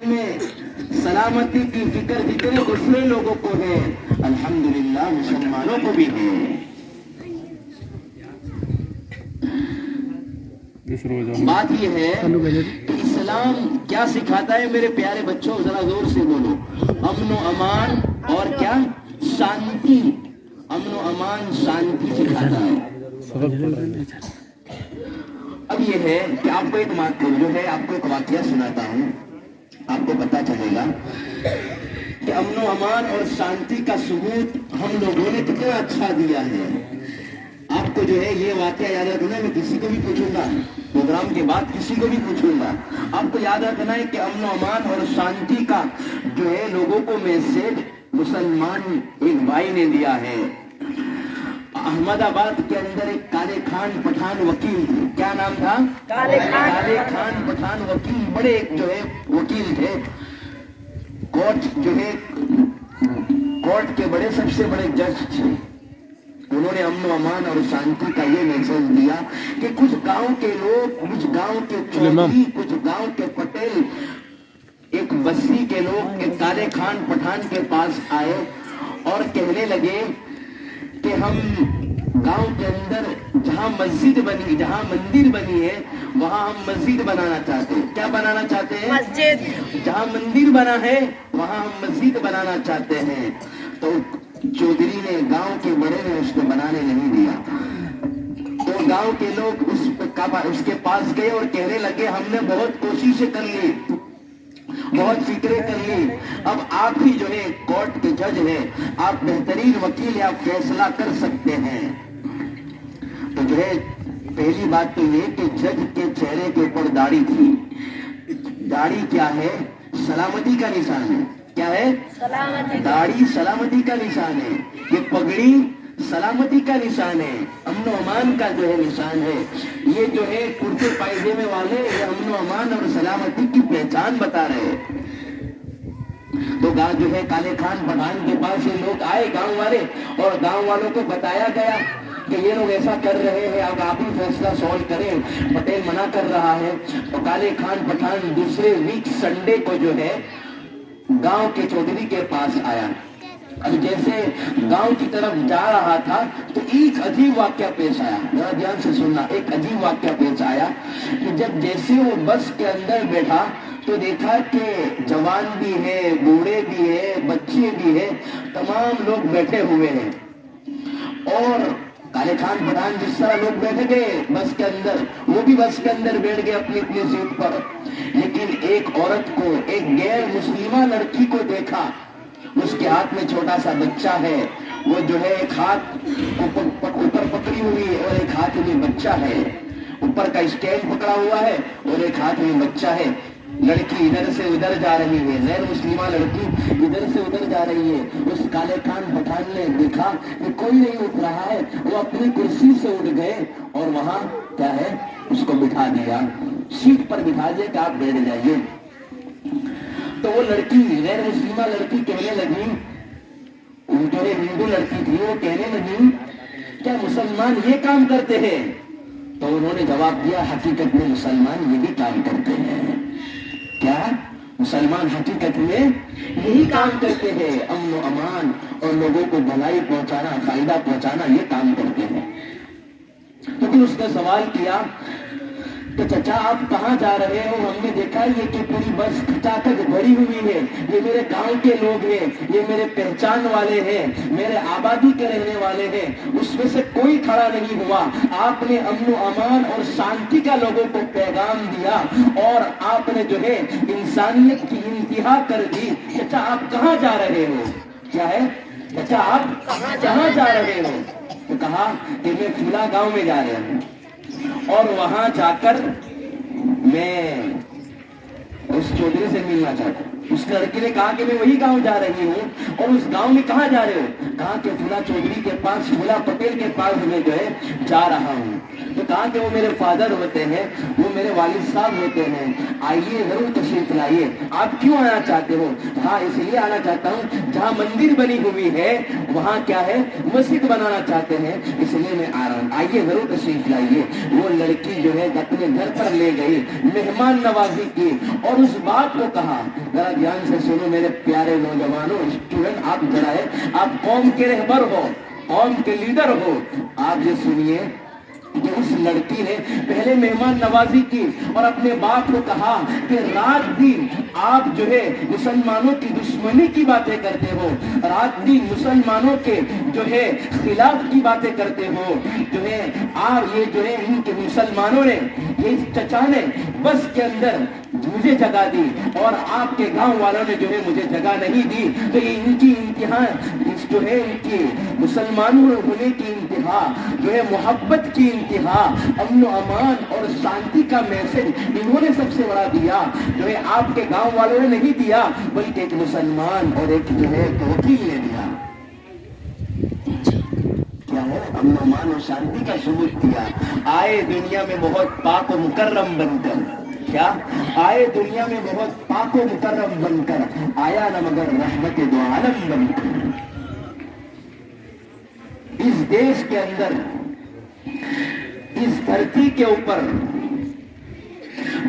میں سلامتی کی فکر جتنے دوسرے لوگوں کو ہے الحمدللہ مسلمانوں کو بھی ہے. بات یہ ہے کہ اسلام کیا سکھاتا ہے میرے پیارے بچوں؟ ذرا زور سے بولو. امن و امان اور کیا؟ شانتی. امن و امان شانتی سکھاتا ہے. اب یہ ہے کہ آپ کو ایک واقعہ سناتا ہوں. آپ کو پتا چلے گا کہ امن و امان اور شانتی کا ثبوت ہم لوگوں نے کتنا اچھا دیا ہے. آپ کو جو ہے یہ واقعہ یاد رکھنا ہے. میں کسی کو بھی پوچھوں گا پروگرام کے بعد، کسی کو بھی پوچھوں گا، آپ کو یاد رکھنا ہے کہ امن و امان اور شانتی کا جو ہے لوگوں کو میسج مسلمان ایک بھائی نے دیا ہے. احمد آباد کے اندر ایک کالے خان پٹھان وکیل تھے. کیا نام تھا؟ کالے خان پٹھان وکیل. بڑے جو ہے وکیل تھے. کورٹ کے بڑے سب سے بڑے جج تھے. انہوں نے امن و امان اور شانتی کا یہ میسج دیا کہ کچھ گاؤں کے لوگ، کچھ گاؤں کے چودھری، کچھ گاؤں کے پٹیل، ایک بستی کے لوگ ایک کالے خان پٹھان کے پاس آئے اور کہنے لگے کہ ہم گاؤں کے اندر جہاں مندر بنی ہے وہاں ہم مسجد بنانا چاہتے ہیں. کیا بنانا چاہتے ہیں؟ مسجد. جہاں مندر بنا ہے وہاں ہم مسجد بنانا چاہتے ہیں. تو چودھری نے، گاؤں کے بڑے نے اس کو بنانے نہیں دیا. تو گاؤں کے لوگ اس کے پاس گئے اور کہنے لگے ہم نے بہت کوششیں کر لی، بہت فکریں کر لی، اب آپ ہی جو ہے کورٹ کے جج ہیں، آپ بہترین وکیل ہیں، آپ فیصلہ کر سکتے ہیں. تو جو ہے پہلی بات تو یہ کہ جج کے چہرے کے اوپر داڑھی تھی. داڑھی کیا ہے؟ سلامتی کا نشان ہے. کیا ہے؟ داڑھی سلامتی کا نشان ہے. یہ پگڑی سلامتی کا نشان ہے، امن و امان کا جو ہے نشان ہے. یہ جو ہے کرتے پائجامے والے یہ امن و امان اور سلامتی کی پہچان بتا رہے ہیں. تو جو ہے کالے خان پٹھان کے پاس یہ لوگ آئے گاؤں والے، اور گاؤں والوں کو بتایا گیا کہ یہ لوگ ایسا کر رہے ہیں، اب آپ ہی فیصلہ سولو کریں. پٹیل منع کر رہا ہے. تو کالے خان پٹھان دوسرے ویک سنڈے کو جو ہے گاؤں کے چودھری کے پاس آیا. اب جیسے گاؤں کی طرف جا رہا تھا تو ایک عجیب واقعہ پیش آیا. ذرا دھیان سے سننا. ایک عجیب واقعہ پیش آیا کہ جب جیسے وہ بس کے اندر بیٹھا تو دیکھا کہ جوان بھی ہے، بوڑھے بھی ہے، بچے بھی ہے، تمام لوگ بیٹھے ہوئے ہیں. اور کالے خان پٹھان جس طرح لوگ بیٹھے گئے بس کے اندر، وہ بھی بس کے اندر بیٹھ گئے اپنی اپنی سیٹ پر. لیکن ایک عورت کو، ایک غیر مسلمہ لڑکی کو دیکھا. اس کے ہاتھ میں چھوٹا سا بچہ ہے. وہ جو ہے ایک ہاتھ اوپر پکڑی ہوئی ہے اور ایک ہاتھ میں بچہ ہے. اوپر کا اسٹینڈ پکڑا ہوا ہے اور ایک ہاتھ میں بچہ ہے. لڑکی ادھر سے ادھر جا رہی ہے، غیر مسلمہ لڑکی ادھر سے ادھر جا رہی ہے. اس کالے خان پٹھان نے دیکھا کہ کوئی نہیں اٹھ رہا ہے. وہ اپنی کرسی سے اٹھ گئے اور وہاں کیا ہے اس کو بٹھا دیا، سیٹ پر بٹھا دیا کہ آپ بیٹھ جائیے. تو وہ لڑکی، غیر مسلمہ لڑکی کہنے لگی، جو ہے ہندو لڑکی تھی، وہ کہنے لگی کیا مسلمان یہ کام کرتے ہیں؟ تو انہوں نے جواب دیا حقیقت میں مسلمان یہ بھی کام کرتے ہیں. کیا؟ مسلمان حقیقت میں یہی کام کرتے ہیں. امن و امان اور لوگوں کو بھلائی پہنچانا، فائدہ پہنچانا، یہ کام کرتے ہیں. تو پھر اس نے سوال کیا کہ چچا آپ کہاں جا رہے ہو؟ ہم نے دیکھا یہ کہ پوری بس کھچاکھچ بھری ہوئی ہے. یہ میرے گاؤں کے لوگ ہیں، یہ میرے پہچان والے ہیں، میرے آبادی کے رہنے والے ہیں، اس میں سے کوئی کھڑا نہیں ہوا. آپ نے امن و امان اور شانتی کا لوگوں کو پیغام دیا اور آپ نے جو ہے انسانیت کی انتہا کر دی. چچا آپ کہاں جا رہے ہو؟ کیا ہے؟ چچا آپ کہاں جا رہے ہو؟ تو کہا کہ میں فلاں گاؤں میں جا رہا ہوں اور وہاں جا کر میں اس چودھری سے ملنا چاہتا ہوں. اس لڑکی نے کہا کہ میں وہی گاؤں جا رہی ہوں. اور اس گاؤں میں کہاں جا رہے ہو؟ کہا کہ فلاں چودھری کے پاس, فلاں پٹیل کے پاس میں جو ہے جا رہا ہوں. تو کہا کہ وہ میرے فادر ہوتے ہیں, وہ میرے والد صاحب ہوتے ہیں, آئیے ضرور تشریف لائیے. آپ کیوں آنا چاہتے ہو؟ ہاں اس لیے آنا چاہتا ہوں, جہاں مندر بنی ہوئی ہے وہاں کیا ہے, مسجد بنانا چاہتے ہیں, اس لیے میں آ رہا ہوں, آئیے ضرور تشریف لائیے. وہ لڑکی جو ہے اپنے گھر پر لے گئی, مہمان نوازی کی, اور اس بات کو کہا, ذرا دھیان سے سنو میرے پیارے نوجوانوں, اسٹوڈنٹ, آپ ذرا ہے, آپ قوم کے رہبر ہو, قوم کے لیڈر ہو, آپ یہ سنیے کہ اس لڑکی نے پہلے مہمان نوازی کی اور اپنے باپ کو کہا کہ رات دن آپ جو ہے مسلمانوں کی دشمنی کی باتیں کرتے ہو, رات دن مسلمانوں کے جو ہے خلاف کی باتیں کرتے ہو, جو ہے آپ یہ جو ہے ان کے مسلمانوں نے, یہ چچا نے بس کے اندر مجھے جگہ دی اور آپ کے گاؤں والوں نے جو ہے مجھے جگہ نہیں دی, تو یہ ان کی انتہا جو ہے, ان کی مسلمانوں ہونے کی انتہا جو ہے محبت کی انتہا, امن و امان اور شانتی کا میسج انہوں نے سب سے بڑا دیا, جو ہے آپ کے گاؤں والوں نے نہیں دیا, بلکہ ایک مسلمان اور ایک جو ہے وکیل نے دیا. کیا ہے, امن و امان اور شانتی کا ثبوت دیا. آئے دنیا میں بہت پاک و مکرم بن کر, کیا آئے دنیا میں بہت پاک و مکرم بن کر, آیا نہ مگر رحمت دو عالم بن کر. اس دیش کے اندر, اس دھرتی کے اوپر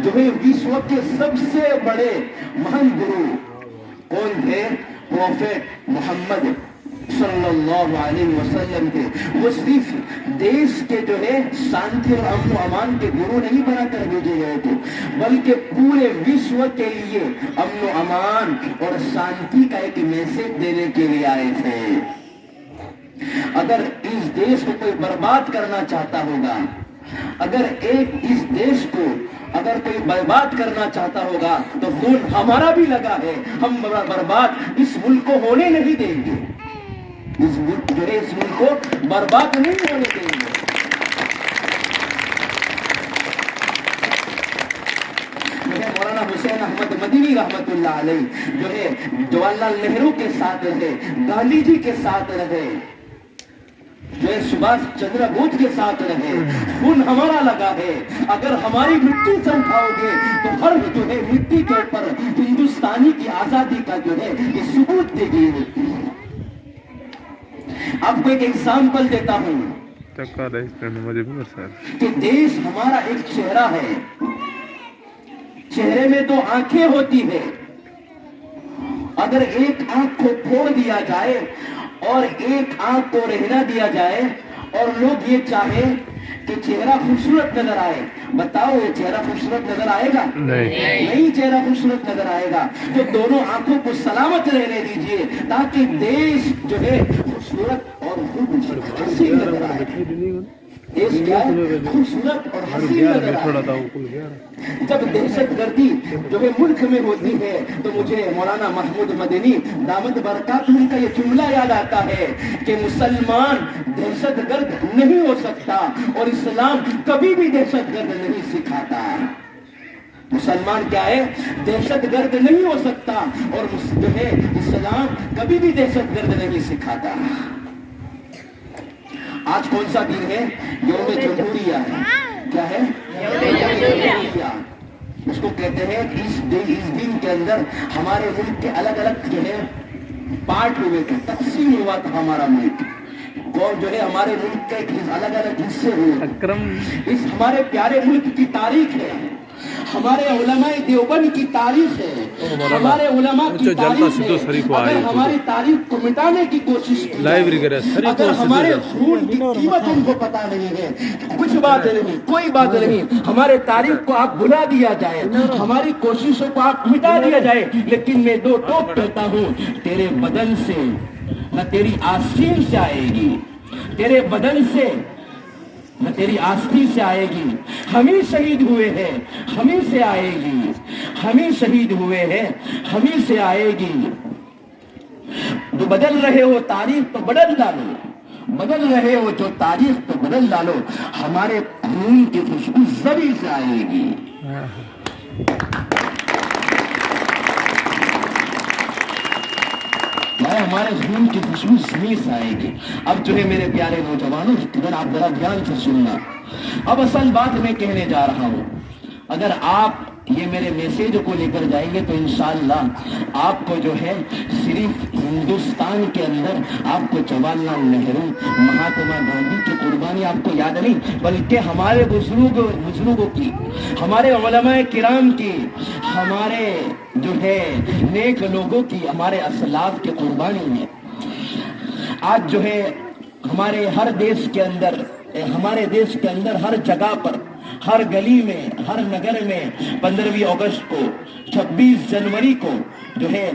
جو ہے وشو کے سب سے بڑے مہان گرو کون تھے؟ پروفیٹ محمد صلی اللہ علیہ وسلم تھے. وہ صرف دیش کے جو ہے شانتی اور امن و امان کے گرو نہیں بنا کر بھیجے گئے تھے, بلکہ پورے وشو کے لیے امن و امان اور شانتی کا ایک میسج دینے کے لیے آئے تھے. اگر اس دیش کو کوئی برباد کرنا چاہتا ہوگا, اگر ایک اس دیش کو اگر کوئی برباد کرنا چاہتا ہوگا تو خون ہمارا بھی لگا ہے, ہم برباد اس ملک کو ہونے نہیں دیں گے, اس ملک جو ہے اس ملک کو برباد نہیں ہونے دیں گے. مولانا حسین احمد مدنی رحمت اللہ علیہ جو ہے جواہر لال نہرو کے ساتھ رہے, گاندھی جی کے ساتھ رہے, جو ہے سبھاش چندر بوس کے ساتھ رہے, خون ہمارا لگا ہے. اگر ہماری مٹی سے اٹھاؤ گے تو ہر جو ہے مٹی کے اوپر ہندوستانی کی آزادی کا جو ہے یہ ثبوت دے گی. آپ کو ایک ایگزامپل دیتا ہوں کہ دیش ہمارا ایک چہرہ ہے, چہرے میں دو آنکھیں ہوتی ہے, اگر ایک آنکھ کو پھوڑ دیا جائے اور ایک آنکھ کو رہنا دیا جائے اور لوگ یہ چاہیں کہ چہرہ خوبصورت نظر آئے, بتاؤ یہ چہرہ خوبصورت نظر آئے گا؟ نہیں چہرہ خوبصورت نظر آئے گا. تو دونوں آنکھوں کو سلامت رہنے دیجئے تاکہ دیش جو ہے خوبصورت اور حسین نظر آئے. دیش کیا ہے؟ خوبصورت اور حسین نظر آئے. جب دہشت گردی جو ہے ملک میں ہوتی ہے تو مجھے مولانا محمود مدنی دامت برکاتہ کا یہ جملہ یاد آتا ہے کہ مسلمان دہشت گرد نہیں ہو سکتا اور اسلام کبھی بھی دہشت گرد نہیں سکھاتا. مسلمان کیا ہے؟ دہشت گرد نہیں ہو سکتا اور جو ہے اسلام کبھی بھی دہشت گرد نہیں سکھاتا. آج کون سا دن ہے؟ یوم جمہوریہ ہے. کیا ہے؟ جمہوریہ. اس کو کہتے ہیں اس دن کے اندر ہمارے ملک کے الگ الگ جو ہے پارٹ ہوئے تھے, تقسیم ہوا تھا ہمارا ملک, اور جو ہے ہمارے ملک کے الگ الگ حصے ہوئے. اس ہمارے پیارے ملک کی تاریخ ہے, ہمارے علماء دیوبند کی تاریخ ہے, ہمارے علماء کی تاریخ ہے. اگر ہماری تاریخ کو مٹانے کی کوشش کی جائے, اگر ہمارے خون کی قیمت ان کو پتا نہیں ہے, کچھ بات نہیں, کوئی بات نہیں, ہمارے تاریخ کو آپ بھلا دیا جائے, ہماری کوششوں کو آپ مٹا دیا جائے, لیکن میں دو ٹوک کہتا ہوں, تیرے بدن سے نہ تیری آستین سے آئے گی, تیرے بدن سے نہ تیری آستین سے آئے گی. ہم ہی شہید ہوئے ہیں, ہم ہی سے آئے گی, ہم ہی شہید ہوئے ہیں, ہم ہی سے آئے گی. جو بدل رہے ہو تاریخ تو بدل ڈالو, بدل رہے ہو جو تاریخ تو بدل ڈالو, ہمارے خون کی خوشبو زمین سے آئے گی. فرمایا ہمارے خون کی خوشبو زمین سے آئے گی. اب جو ہے میرے پیارے نوجوانوں ادھر آپ ذرا دھیان سے سننا. اب اصل بات میں کہنے جا رہا ہوں, اگر آپ یہ میرے میسیج کو لے کر جائیں گے تو انشاءاللہ آپ کو جو ہے صرف ہندوستان کے اندر آپ کو جواہر لال نہرو, مہاتما گاندھی کی قربانی آپ کو یاد نہیں, بلکہ ہمارے بزرگوں کی, ہمارے علماء کرام کی, ہمارے جو ہے نیک لوگوں کی, ہمارے اسلاف کی قربانی ہے. آج جو ہے ہمارے ہر دیش کے اندر, ہمارے دیش کے اندر ہر جگہ پر, ہر گلی میں, ہر نگر میں 15 اگست کو, 26 جنوری کو جو ہے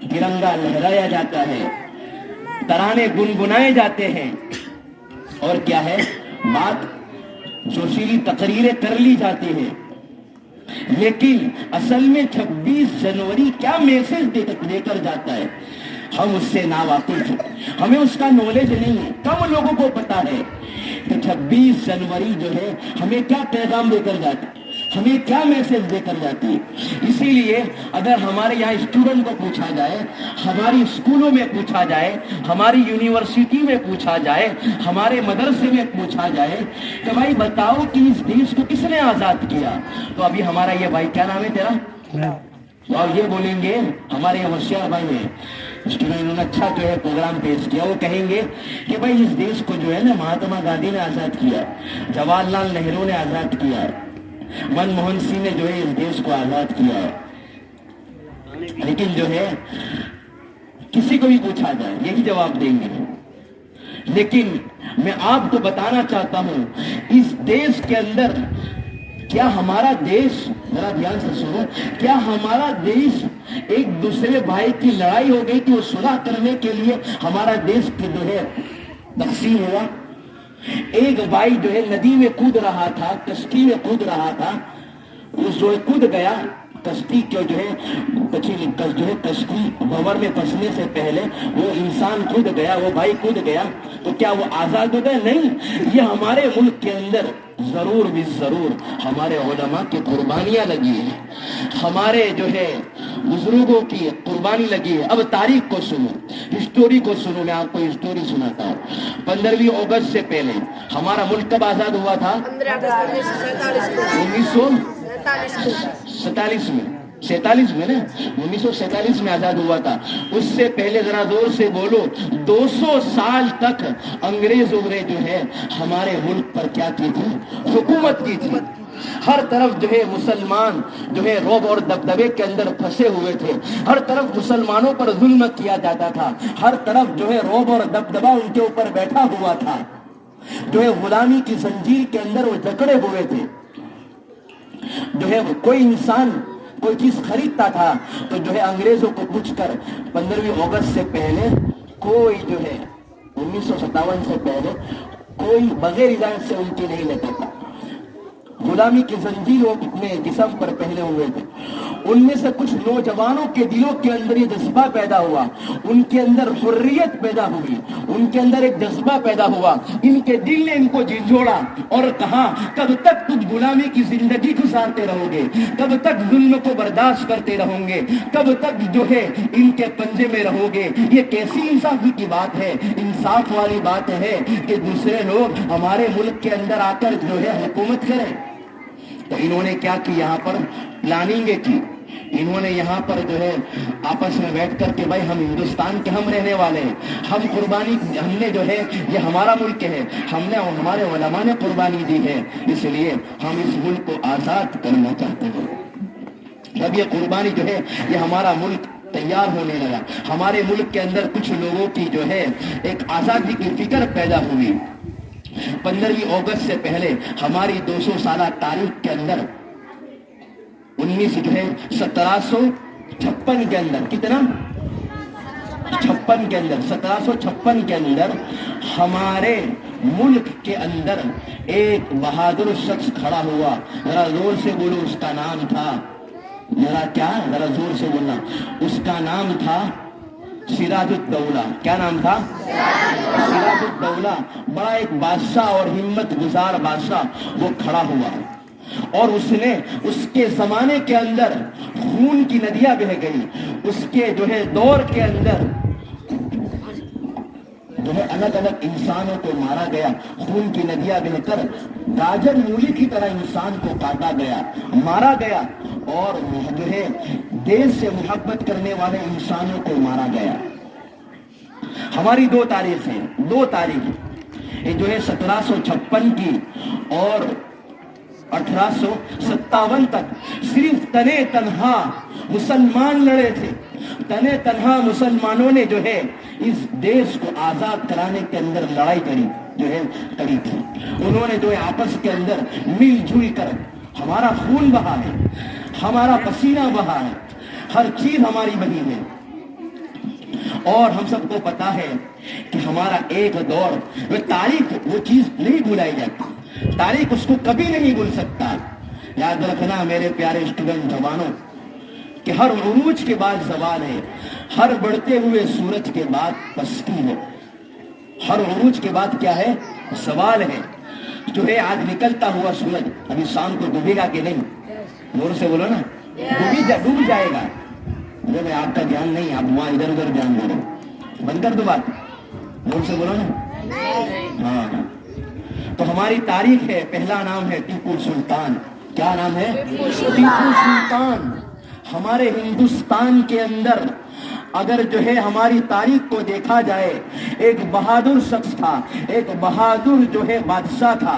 ترنگا لہرایا جاتا ہے, ترانے گنگنائے جاتے ہیں, اور کیا ہے بات, جوشیلی تقریریں کر لی جاتی ہیں. لیکن اصل میں 26 جنوری کیا میسج دے کر جاتا ہے ہم اس سے ناواقف ہیں, ہمیں اس کا نالج نہیں ہے. کم لوگوں کو پتا ہے کہ 26 جنوری جو ہے ہمیں کیا پیغام دے کر جاتی ہے, ہمیں کیا میسج دے کر جاتی ہے. اسی لیے اگر ہمارے یہاں اسٹوڈنٹ کو پوچھا جائے, ہماری اسکولوں میں پوچھا جائے, ہماری یونیورسٹی میں پوچھا جائے, ہمارے مدرسے میں پوچھا جائے کہ بھائی بتاؤ کہ اس دیش کو کس نے آزاد کیا, تو ابھی ہمارا یہ بھائی, کیا نام ہے تیرا, تو آپ یہ بولیں گے, ہمارے یہ ہوشیار بھائی ہیں اسٹوڈنٹ, انہوں نے اچھا جو ہے پروگرام پیش کیا, وہ کہیں گے کہ بھائی اس دیش کو جو ہے نا مہاتما گاندھی نے آزاد کیا, جواہر لال نہرو نے آزاد کیا, منموہن سنگھ نے جو ہے اس دیش کو آزاد کیا ہے. لیکن جو ہے کسی کو بھی پوچھا جائے یہی جواب دیں گے. لیکن میں آپ کو بتانا چاہتا ہوں اس دیش کے اندر, کیا ہمارا دیش, ذرا دھیان سے سنو, کیا ہمارا دیش ایک دوسرے بھائی کی لڑائی ہو گئی کہ وہ صلح کرنے کے لیے ہمارا دیش جو ہے تقسیم ہوا. ایک بھائی جو ہے ندی میں کود رہا تھا, کشتی میں کود رہا تھا, اس جو ہے کود گیا, کشتی کے جو ہے کشتی بھور میں پھنسنے سے پہلے وہ انسان کود گیا, وہ بھائی کود گیا, تو کیا وہ آزاد ہو گئے؟ نہیں. یہ ہمارے ملک کے اندر ضرور بھی ضرور ہمارے علماء کی قربانیاں لگی ہیں, ہمارے جو ہے بزرگوں کی قربانی لگی ہے. اب تاریخ کو سنو, ہسٹوری کو سنو, میں آپ کو ہسٹوری سناتا ہوں. 15 اگست سے پہلے ہمارا ملک کب آزاد ہوا تھا؟ 1947 میں, 47 میں نا, 1947 میں آزاد ہوا تھا. اس سے پہلے ذرا زور سے بولو, 200 سال تک انگریزوں نے جو ہے ہمارے ملک پر کیا کی تھی؟ حکومت کی تھی. ہر طرف جو ہے مسلمان جو ہے رعب اور دبدبے کے اندر پھنسے ہوئے تھے, ہر طرف مسلمانوں پر ظلم کیا جاتا تھا, ہر طرف جو ہے رعب اور دبدبا ان کے اوپر بیٹھا ہوا تھا, جو ہے غلامی کی زنجیر کے اندر وہ جکڑے ہوئے تھے. جو ہے کوئی انسان کوئی چیز خریدتا تھا تو جو ہے انگریزوں کو پوچھ کر 15 اگست سے پہلے کوئی جو ہے 1957 سے پہلے کوئی بغیر اجازت سے ان کی نہیں لیتا تھا. غلامی کی زنجیر وہ اپنے جسم پر پہنے ہوئے تھے. ان میں سے کچھ نوجوانوں کے دلوں کے اندر یہ جذبہ پیدا ہوا, ان کے اندر حریت پیدا ہوئی, ان کے اندر ایک جذبہ پیدا ہوا. ان کے دل نے ان کو جھنجھوڑا اور کہا کب تک تم غلامی کی زندگی گزارتے رہو گے, کب تک ظلم کو برداشت کرتے رہو گے, کب تک جو ہے ان کے پنجے میں رہو گے. یہ کیسی انصافی کی بات ہے, انصاف والی بات ہے کہ دوسرے لوگ ہمارے ملک کے اندر آ کر جو ہے حکومت کریں. تو انہوں نے کیا کی, یہاں پر پلاننگ کی. انہوں نے یہاں پر جو ہے آپس میں بیٹھ کر کے بھائی ہم ہندوستان کے ہم رہنے والے ہیں, ہم قربانی, ہم نے جو ہے یہ ہمارا ملک ہے, ہم نے ہمارے علماء نے قربانی دی ہے, اس لیے ہم اس ملک کو آزاد کرنا چاہتے ہیں. جب یہ قربانی جو ہے یہ ہمارا ملک تیار ہونے لگا, ہمارے ملک کے اندر کچھ لوگوں کی جو ہے ایک آزادی کی فکر پیدا ہوئی. 15 اگست سے پہلے ہماری 200 سالہ تاریخ کے اندر 1756 کے اندر, کتنا 56 کے اندر, 1756 کے اندر ہمارے ملک کے اندر ایک بہادر شخص کھڑا ہوا. ذرا زور سے بولو, اس کا نام تھا, ذرا زور سے بولنا, اس کا نام تھا سراج الدولہ. کیا نام تھا؟ سراج الدولہ. بڑا ایک بادشاہ اور ہمت گزار بادشاہ وہ کھڑا ہوا, اور اس نے اس کے زمانے کے اندر خون کی ندیاں بہہ گئی, اس کے جو ہے دور کے اندر جو ہے الگ الگ انسانوں کو مارا گیا، خون کی ندیاں بہ کر گاجر مولی کی طرح انسان کو کاٹا گیا، مارا گیا، اور جو ہے دیش سے محبت کرنے والے انسانوں کو مارا گیا۔ ہماری دو تاریخ یہ جو ہے 1756 کی اور 1857 تک صرف تنے تنہا مسلمان لڑے تھے۔ تنے تنہا مسلمانوں نے جو ہے اس دیش کو آزاد کرانے کے اندر لڑائی کری تھی۔ انہوں نے جو ہے آپس کے اندر مل جل کر، ہمارا خون بہا ہے، ہمارا پسینہ بہا ہے، ہر چیز ہماری بہی ہے، اور ہم سب کو پتا ہے کہ ہمارا ایک دور، وہ تاریخ وہ چیز نہیں بھلائی جاتی، تاریخ اس کو کبھی نہیں بھول سکتا۔ یاد رکھنا میرے پیارے اسٹوڈنٹ جوانوں کہ ہر عروج کے بعد زوال ہے، ہر بڑھتے ہوئے سورج کے بعد پستی ہے، ہر عروج کے بعد کیا ہے؟ زوال ہے۔ جو ہے آج نکلتا ہوا سورج ابھی شام کو ڈوبے گا کہ نہیں؟ زور سے بولو نا، ڈوب جائے گا۔ میں آپ کا دھیان نہیں، آپ وہاں ادھر ادھر دھیان دے رہے، بند کر دو بات، زور سے بولو نا۔ ہاں، تو ہماری تاریخ ہے، پہلا نام ہے ٹیپو سلطان۔ کیا نام ہے؟ ٹیپو سلطان۔ ہمارے ہندوستان کے اندر اگر جو ہے ہماری تاریخ کو دیکھا جائے، ایک بہادر شخص تھا، ایک بہادر جو ہے بادشاہ تھا۔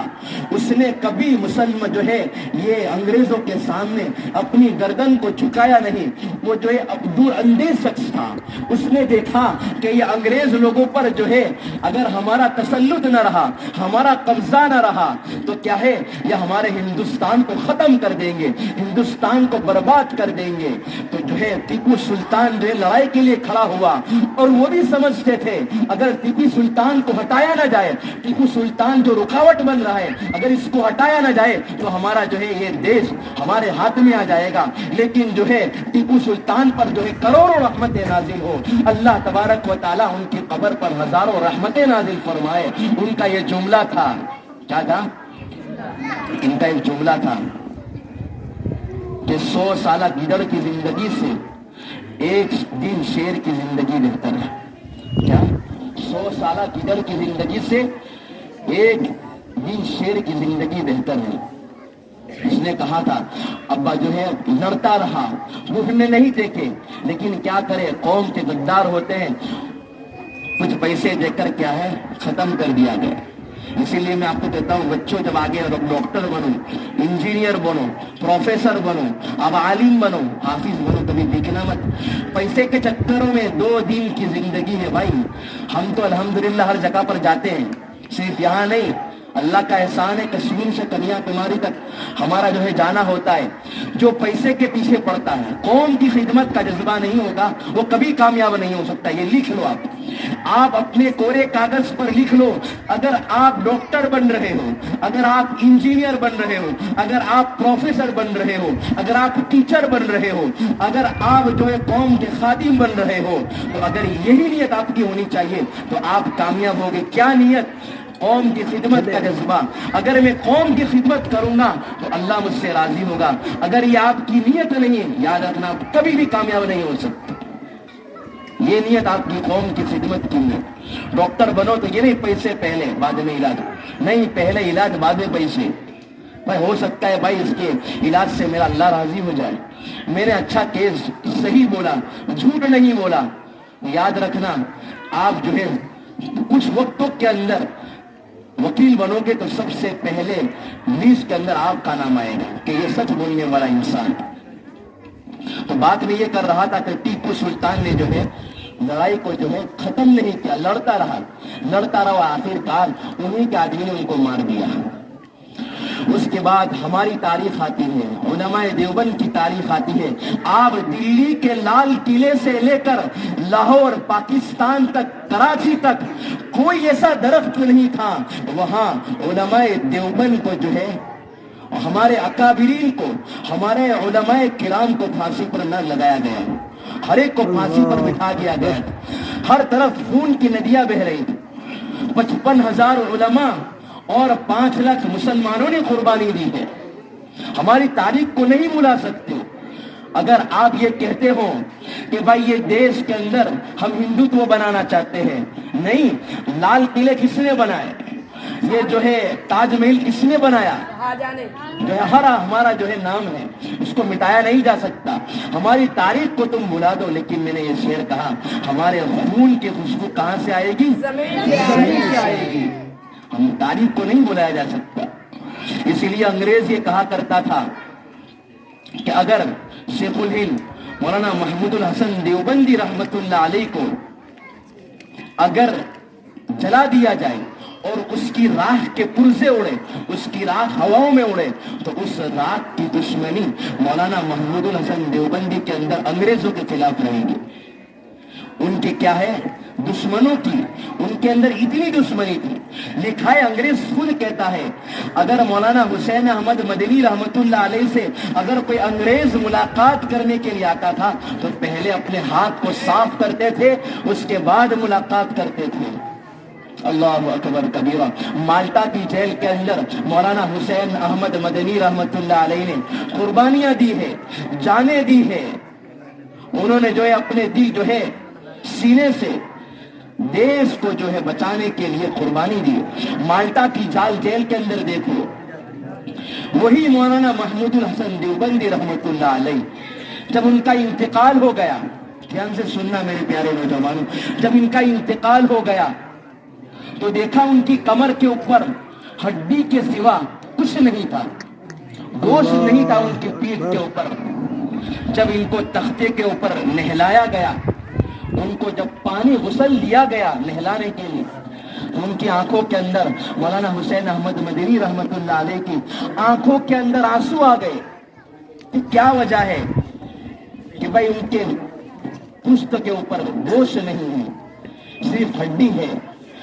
اس نے کبھی مسلمان جو ہے یہ انگریزوں کے سامنے اپنی گردن کو جھکایا نہیں۔ وہ جو ہے دور اندیش شخص تھا۔ اس نے دیکھا کہ یہ انگریز لوگوں پر جو ہے اگر ہمارا تسلط نہ رہا، ہمارا قبضہ نہ رہا تو کیا ہے، یہ ہمارے ہندوستان کو ختم کر دیں گے، ہندوستان کو برباد کر دیں گے۔ تو جو ہے ٹیپو سلطان جو ہے لڑائی کے لیے کھڑا ہوا، اور وہ بھی سمجھتے تھے اگر ٹیپو سلطان کو ہٹایا نہ جائے، ٹیپو سلطان جو رکاوٹ بن رہا ہے، اگر اس کو ہٹایا نہ جائے تو ہمارا جو ہے یہ دیش ہمارے ہاتھ میں آ جائے گا۔ لیکن جو ہے ٹیپو سلطان پر جو ہے کروڑوں رحمتیں نازل ہو، اللہ تبارک و تعالیٰ ان کی قبر پر ہزاروں رحمتیں نازل فرمائے۔ ان کا یہ جملہ تھا، کیا تھا؟ ان کا ایک جملہ تھا کہ 100 سالہ گیدڑ کی زندگی سے ایک دن شیر کی زندگی بہتر ہے۔ کیا؟ 100 سالہ گیدڑ کی زندگی سے ایک دن شیر کی زندگی بہتر ہے۔ اس نے کہا تھا، ابا جو ہے لڑتا رہا، وہ ہم نے نہیں دیکھے، لیکن کیا کرے، قوم کے غدار ہوتے ہیں، کچھ پیسے دے کر کیا ہے ختم کر دیا گیا۔ اسی لیے میں آپ کو کہتا ہوں بچوں جب آگے ڈاکٹر بنو، انجینئر بنو، پروفیسر بنو، اب عالم بنو، حافظ بنو، کبھی دیکھنا مت پیسے کے چکروں میں۔ 2 دن کی زندگی ہے بھائی۔ ہم تو الحمدللہ ہر جگہ پر جاتے ہیں، صرف یہاں نہیں، اللہ کا احسان ہے کشمیر سے کنیا کماری تک ہمارا جو ہے جانا ہوتا ہے۔ جو پیسے کے پیچھے پڑتا ہے، قوم کی خدمت کا جذبہ نہیں ہوگا، وہ کبھی کامیاب نہیں ہو سکتا۔ یہ لکھ لو آپ اپنے کورے کاغذ پر لکھ لو، اگر آپ ڈاکٹر بن رہے ہو، اگر آپ انجینئر بن رہے ہو، اگر آپ پروفیسر بن رہے ہو، اگر آپ ٹیچر بن رہے ہو، اگر آپ جو ہے قوم کے خادم بن رہے ہو، تو اگر یہی نیت آپ کی ہونی چاہیے تو آپ کامیاب ہوگے۔ کیا نیت؟ قوم کی خدمت کا جذبہ۔ اگر میں قوم کی خدمت کروں گا تو اللہ مجھ سے راضی ہوگا۔ اگر یہ آپ کی نیت نہیں ہے، یاد رکھنا آپ کبھی بھی کامیاب نہیں ہو سکتے۔ یہ نیت آپ کی قوم کی خدمت کی ہے۔ ڈاکٹر بنو تو یہ نہیں پیسے پہلے بعد میں علاج، نہیں، پہلے علاج بعد میں پیسے۔ بھائی ہو سکتا ہے بھائی اس کے علاج سے میرا اللہ راضی ہو جائے، میں نے اچھا کیس صحیح بولا، جھوٹ نہیں بولا۔ یاد رکھنا آپ جو ہے کچھ وقتوں کے اندر وکیل بنو گے تو سب سے پہلے لیسٹ کے اندر آپ کا نام آئے گا کہ یہ سچ بولنے والا انسان۔ تو بات میں یہ کر رہا تھا کہ ٹیپو سلطان نے جو ہے لڑائی کو جو ہے ختم نہیں کیا، لڑتا رہا، آخرکار انہی کے آدمی نے ان کو مار دیا۔ اس کے بعد ہماری تاریخ آتی ہے، علماء دیوبند کی تاریخ آتی ہے۔ آپ دلی کے لال قلعے سے لے کر لاہور، پاکستان تک، کراچی تک کوئی ایسا درخت نہیں تھا وہاں علماء دیوبند کو جو ہے، ہمارے اکابرین کو، ہمارے علماء کرام کو پھانسی پر نہ لگایا گیا، ہر ایک کو پھانسی پر بٹھا دیا گیا۔ ہر طرف خون کی ندیاں بہ رہی تھی۔ 55,000 علماء اور 5 لاکھ مسلمانوں نے قربانی دی ہے۔ ہماری تاریخ کو نہیں بھلا سکتے۔ اگر آپ یہ کہتے ہو کہ بھائی یہ دیش کے اندر ہم ہندوتو بنانا چاہتے ہیں. نہیں، لال قلعے کس نے بنائے؟ یہ جو ہے تاج محل کس نے بنایا؟ جو ہے ہمارا جو ہے نام ہے، اس کو مٹایا نہیں جا سکتا. ہماری تاریخ کو تم بھلا دو، لیکن میں نے یہ شعر کہا ہمارے خون کی خوشبو کہاں سے آئے گی؟ زمین سے آئے گی. ہم تاریخ کو نہیں بلایا جا سکتا. اسی لیے انگریز یہ کہا کرتا تھا کہ اگر شیخ الہند مولانا محمود الحسن دیوبندی رحمت اللہ علیہ کو اگر جلا دیا جائے اور اس کی راکھ کے پرزے اڑے، اس کی راکھ ہواؤں میں اڑے، تو اس راکھ کی دشمنی مولانا محمود الحسن دیوبندی کے اندر انگریزوں کے خلاف رہے گی. ان کے کیا ہے؟ دشمنوں کی ان کے اندر اتنی دشمنی تھی. لکھا ہے، انگریز خود کہتا ہے اگر مولانا حسین احمد مدنی رحمت اللہ علیہ سے اگر کوئی انگریز ملاقات کرنے کے لیے آتا تھا تو پہلے اپنے ہاتھ کو صاف کرتے تھے، اس کے بعد ملاقات کرتے تھے. اللہ اکبر کبیرہ. مالٹا کی جیل کے اندر مولانا حسین احمد مدنی رحمت اللہ علیہ نے قربانیاں دی ہے، جانیں دی ہے. انہوں نے جو ہے اپنے دل جو ہے سینے سے دیش کو جو ہے بچانے کے لیے قربانی دی. مالٹا کی جیل کے اندر دیکھو، وہی مولانا محمود الحسن دیوبندی رحمت اللہ علیہ جب ان کا انتقال ہو گیا، دھیان سے سننا میرے پیارے نوجوانوں، جب ان کا انتقال ہو گیا تو دیکھا ان کی کمر کے اوپر ہڈی کے سوا کچھ نہیں تھا، گوشت نہیں تھا ان کی پیٹھ کے اوپر. جب ان کو تختے کے اوپر نہلایا گیا، ان کو جب پانی غسل دیا گیا نہلانے کے لیے، ان کی آنکھوں کے اندر مولانا حسین احمد مدنی رحمت اللہ علیہ کی آنکھوں کے اندر آنسو آ گئے. کیا وجہ ہے؟ کہ بھائی ان کے پشت کے اوپر گوشت نہیں ہے، صرف ہڈی ہے.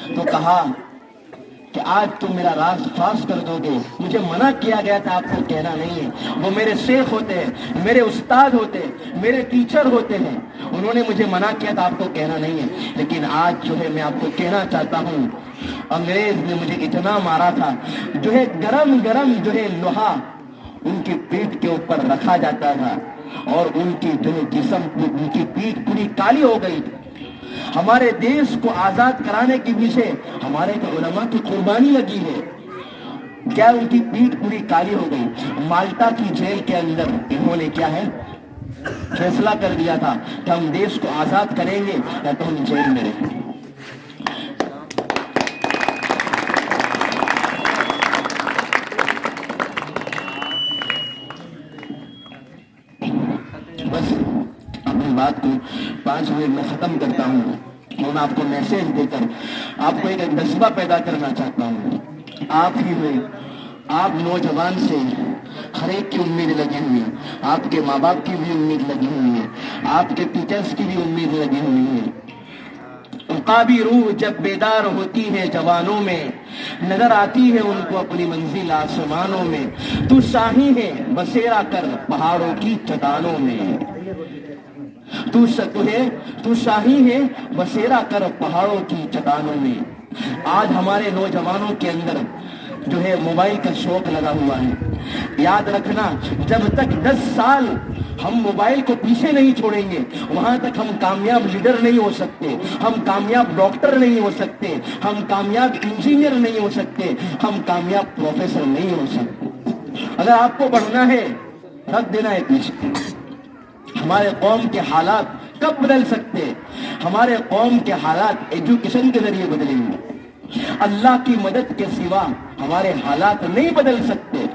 تو کہا کہ آج تم میرا راز فاش کر دو گے. مجھے منع کیا گیا تھا، آپ کو کہنا نہیں ہے. وہ میرے شیخ ہوتے ہیں، میرے استاد ہوتے ہیں، میرے ٹیچر ہوتے ہیں، انہوں نے مجھے منع کیا تھا، آپ کو کہنا نہیں ہے. لیکن آج جو ہے میں آپ کو کہنا چاہتا ہوں، انگریز نے مجھے اتنا مارا تھا، جو ہے گرم گرم جو ہے لوہا ان کی پیٹھ کے اوپر رکھا جاتا تھا اور ان کی جو ہے جسم، ان کی پیٹھ پوری کالی ہو گئی. ہمارے دیش کو آزاد کرانے کے پیچھے ہمارے علماء کی قربانی لگی ہے. کیا ان کی پیٹھ پوری کالی ہو گئی. مالٹا کی جیل کے اندر انہوں نے کیا ہے فیصلہ کر دیا تھا کہ ہم دیش کو آزاد کریں گے یا تو ہم جیل میں رہیں گے. بس اپنی بات کو 5 منٹ میں ختم کرتا ہوں اور میں آپ کو میسج دے کر آپ کو ایک جذبہ پیدا کرنا چاہتا ہوں. آپ ہی ہوئے، آپ نوجوان سے ہر ایک کی امید لگی ہوئی ہے. آپ کے ماں باپ کی بھی امید لگی ہوئی ہے، آپ کے ٹیچرز کی بھی امید لگی ہوئی ہے. عقابی روح جب بیدار ہوتی ہے جوانوں میں، نظر آتی ہے ان کو اپنی منزل آسمانوں میں. تو شاہی ہے بسیرا کر پہاڑوں کی چٹانوں میں. تو شاہی ہے بسیرا کر پہاڑوں کی چٹانوں میں. آج ہمارے نوجوانوں کے اندر جو ہے موبائل کا شوق لگا ہوا ہے. یاد رکھنا، جب تک 10 سال ہم موبائل کو پیچھے نہیں چھوڑیں گے وہاں تک ہم کامیاب لیڈر نہیں ہو سکتے، ہم کامیاب ڈاکٹر نہیں ہو سکتے، ہم کامیاب انجینئر نہیں ہو سکتے، ہم کامیاب پروفیسر نہیں ہو سکتے. اگر آپ کو بڑھنا ہے رکھ دینا ہے پیچھے. ہمارے قوم کے حالات کب بدل سکتے؟ ہمارے قوم کے حالات ایجوکیشن کے ذریعے بدلیں گے. اللہ کی مدد کے سوا ہمارے حالات نہیں بدل سکتے.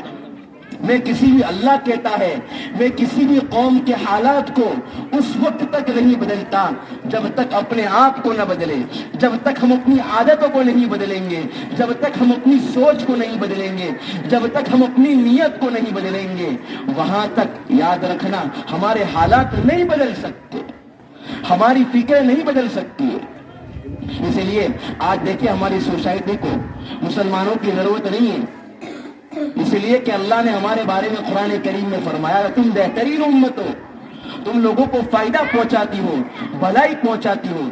میں کسی بھی اللہ کہتا ہے میں کسی بھی قوم کے حالات کو اس وقت تک نہیں بدلتا جب تک اپنے آپ کو نہ بدلے، جب تک ہم اپنی عادتوں کو نہیں بدلیں گے، جب تک ہم اپنی سوچ کو نہیں بدلیں گے، جب تک ہم اپنی نیت کو نہیں بدلیں گے، وہاں تک یاد رکھنا ہمارے حالات نہیں بدل سکتے، ہماری فکر نہیں بدل سکتی. اسی لیے آج دیکھیں ہماری سوسائٹی کو مسلمانوں کی ضرورت نہیں ہے، اس لیے کہ اللہ نے ہمارے بارے میں قرآن کریم میں فرمایا تم بہترین امت ہو، تم لوگوں کو فائدہ پہنچاتی ہو، بھلائی پہنچاتی ہو.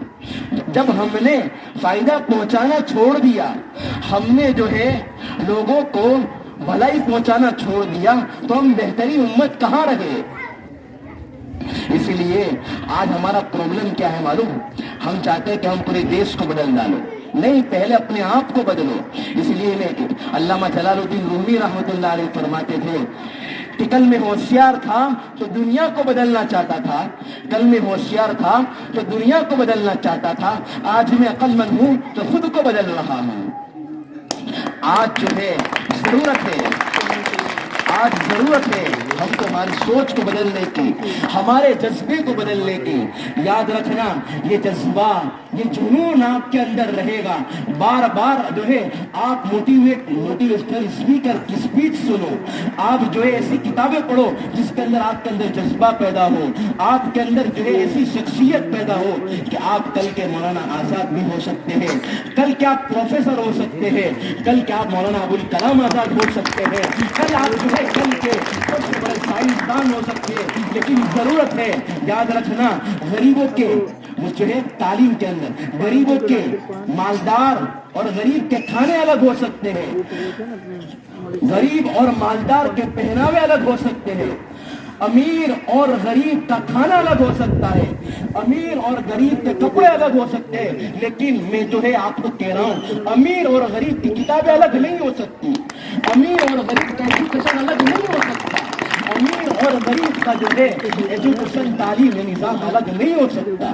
جب ہم نے فائدہ پہنچانا چھوڑ دیا، ہم نے جو ہے لوگوں کو بھلائی پہنچانا چھوڑ دیا تو ہم بہترین امت کہاں رہے؟ اس اس لیے آج ہمارا پرابلم کیا ہے معلوم؟ ہم چاہتے ہیں کہ ہم پورے دیش کو بدل ڈالو، نہیں، پہلے اپنے آپ کو بدلو۔ اس لیے علامہ جلال الدین رومی رحمۃ اللہ علیہ فرماتے تھے کہ کل میں ہوشیار تھا تو دنیا کو بدلنا چاہتا تھا، کل میں ہوشیار تھا تو دنیا کو بدلنا چاہتا تھا، آج میں عقل مند ہوں تو خود کو بدل رہا ہوں۔ آج جو ہے ضرورت ہے ہم کو ہماری سوچ کو بدلنے کی، ہمارے جذبے کو بدلنے کی۔ یاد رکھنا، یہ جذبہ، یہ جنون آپ کے اندر رہے گا۔ بار بار جو ہے آپ موٹیویشنل اسپیکر کی اسپیچ سنو، آپ جو ہے ایسی کتابیں پڑھو جس کے اندر آپ کے اندر جذبہ پیدا ہو، آپ کے اندر جو ہے ایسی شخصیت پیدا ہو کہ آپ کل کے مولانا آزاد بھی ہو سکتے ہیں، کل کے آپ پروفیسر ہو سکتے ہیں، کل کے آپ مولانا ابوالکلام آزاد ہو سکتے ہیں، کل آپ جو ہے کل کے سب سے بڑے سائنسدان ہو سکتے ہیں۔ لیکن ضرورت ہے، یاد رکھنا، غریبوں کے جو ہے تعلیم کے اندر، غریبوں کے مالدار اور غریب کے کھانے الگ ہو سکتے ہیں، غریب اور مالدار کے پہناوے الگ ہو سکتے ہیں، امیر اور غریب کا کھانا الگ ہو سکتا ہے، امیر اور غریب کے کپڑے الگ ہو سکتے ہیں، لیکن میں جو ہے آپ کو کہہ رہا ہوں، امیر اور غریب کی کتابیں الگ نہیں ہو سکتی، امیر اور غریب کا ایجوکیشن الگ نہیں ہو سکتا، امیر اور غریب کا جو ہے ایجوکیشن تعلیم نظام الگ نہیں ہو سکتا۔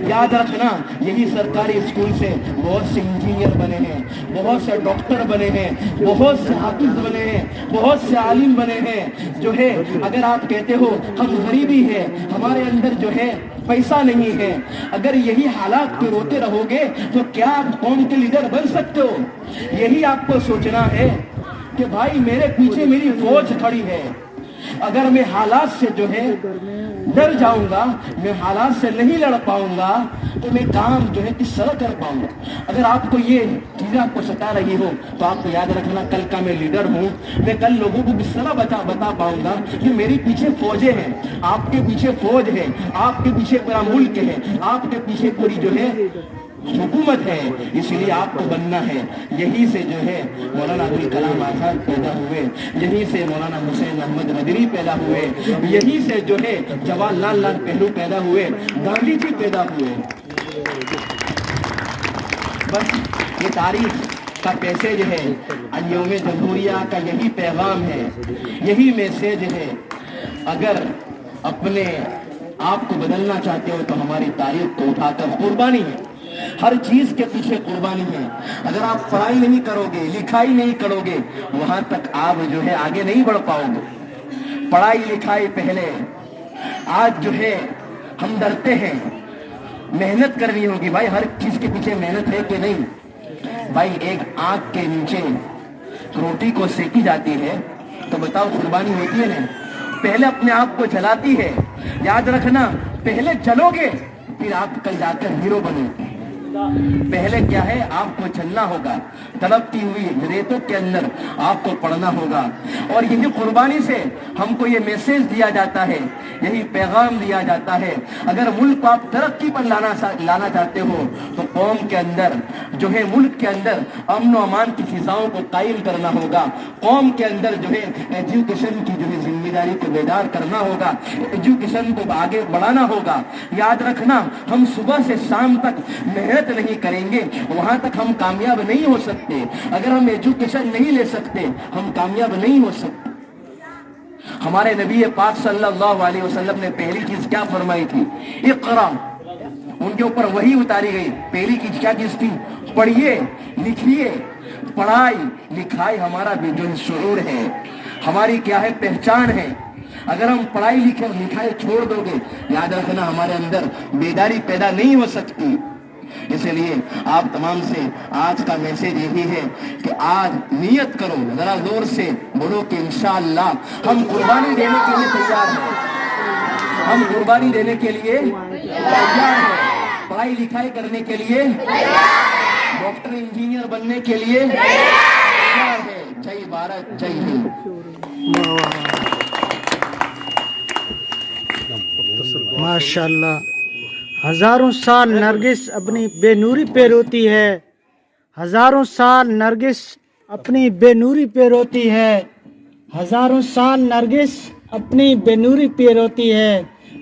یاد رکھنا، یہی سرکاری اسکول سے بہت سے انجینئر بنے ہیں، بہت سے ڈاکٹر بنے ہیں، بہت سے حافظ بنے ہیں، بہت سے عالم بنے ہیں۔ جو ہے اگر آپ کہتے ہو ہم غریبی ہے، ہمارے اندر جو ہے پیسہ نہیں ہے، اگر یہی حالات پہ روتے رہو گے تو کیا آپ قوم کے لیڈر بن سکتے ہو؟ یہی آپ کو سوچنا ہے کہ بھائی میرے پیچھے میری فوج کھڑی ہے، اگر میں حالات سے جو ہے ڈر جاؤں گا، میں حالات سے نہیں لڑ پاؤں گا تو میں کام جو ہے کس طرح کر پاؤں گا؟ اگر آپ کو یہ چیزیں آپ کو ستا رہی ہو تو آپ کو یاد رکھنا، کل کا میں لیڈر ہوں، میں کل لوگوں کو کس طرح بتا پاؤں گا کہ میری پیچھے فوجیں ہیں، آپ کے پیچھے فوج ہے، آپ کے پیچھے پورا ملک ہے، آپ کے پیچھے پوری جو ہے حکومت ہے۔ اس لیے آپ کو بننا ہے۔ یہی سے جو ہے مولانا ابوالکلام آزاد پیدا ہوئے، یہی سے مولانا حسین احمد مدنی پیدا ہوئے، یہی سے جو ہے جواہر لال نہرو پیدا ہوئے، گاندھی جی پیدا ہوئے۔ بس یہ تاریخ کا میسیج ہے، یوم جمہوریہ کا یہی پیغام ہے، یہی میسیج ہے۔ اگر اپنے آپ کو بدلنا چاہتے ہو تو ہماری تاریخ کو اٹھا کر قربانی ہے، ہر چیز کے پیچھے قربانی ہے۔ اگر آپ پڑھائی نہیں کرو گے، لکھائی نہیں کرو گے، وہاں تک آپ جو ہے آگے نہیں بڑھ پاؤ گے۔ پڑھائی لکھائی پہلے، آج جو ہے ہم ڈرتے ہیں، محنت کرنی ہوگی بھائی، ہر چیز کے پیچھے محنت ہے کہ نہیں؟ بھائی ایک آنکھ کے نیچے روٹی کو سینکی جاتی ہے تو بتاؤ قربانی ہوتی ہے نہیں؟ پہلے اپنے آپ کو جلاتی ہے۔ یاد رکھنا، پہلے جلو گے پھر آپ کل جا کر ہیرو بنو گے۔ پہلے کیا ہے، آپ کو چلنا ہوگا، تڑپتی ہوئی ریتوں کے اندر آپ کو پڑھنا ہوگا۔ اور یہی قربانی سے ہم کو یہ میسیج دیا جاتا ہے، یہی پیغام دیا جاتا ہے۔ اگر ملک کو آپ ترقی پر لانا چاہتے ہو تو قوم کے اندر جو ہے، ملک کے اندر امن و امان کی فضاؤں کو قائم کرنا ہوگا، قوم کے اندر جو ہے ایجوکیشن کی جو ہے ذمہ داری کو بیدار کرنا ہوگا، ایجوکیشن کو آگے بڑھانا ہوگا۔ یاد رکھنا، ہم صبح سے شام تک محنت نہیں کریں گے وہاں تک ہم کامیاب نہیں ہو سکتے۔ اگر ہم ایجوکیشن نہیں لے سکتے ہم کامیاب نہیں ہو سکتے۔ ہمارے نبی پاک صلی اللہ علیہ وسلم نے پہلی چیز کیا فرمائی تھی؟ اقرا۔ ان کے اوپر وحی اتاری گئی، پہلی چیز کیا چیز تھی؟ پڑھیے لکھیے۔ پڑھائی لکھائی ہمارا بھی جو شعور ہے، ہماری کیا ہے، پہچان ہے۔ اگر ہم پڑھائی لکھائی چھوڑ دو گے، یاد رکھنا ہمارے اندر بیداری پیدا نہیں ہو سکتی۔ اس لیے آپ تمام سے آج کا میسیج یہی ہے کہ آج نیت کرو، ذرا زور سے بولو کہ انشاءاللہ ہم قربانی دینے کے لیے تیار ہیں، ہم قربانی دینے کے لیے تیار ہیں، پڑھائی لکھائی کرنے کے لیے ڈاکٹر انجینئر بننے کے لیے تیار ہے۔ جے بھارت، جے ہند۔ ماشاءاللہ، ہزاروں سال نرگس اپنی بے نوری پہ روتی ہے، ہزاروں سال نرگس اپنی بے نوری پہ روتی ہے، ہزاروں سال نرگس اپنی بے نوری پہ روتی ہے۔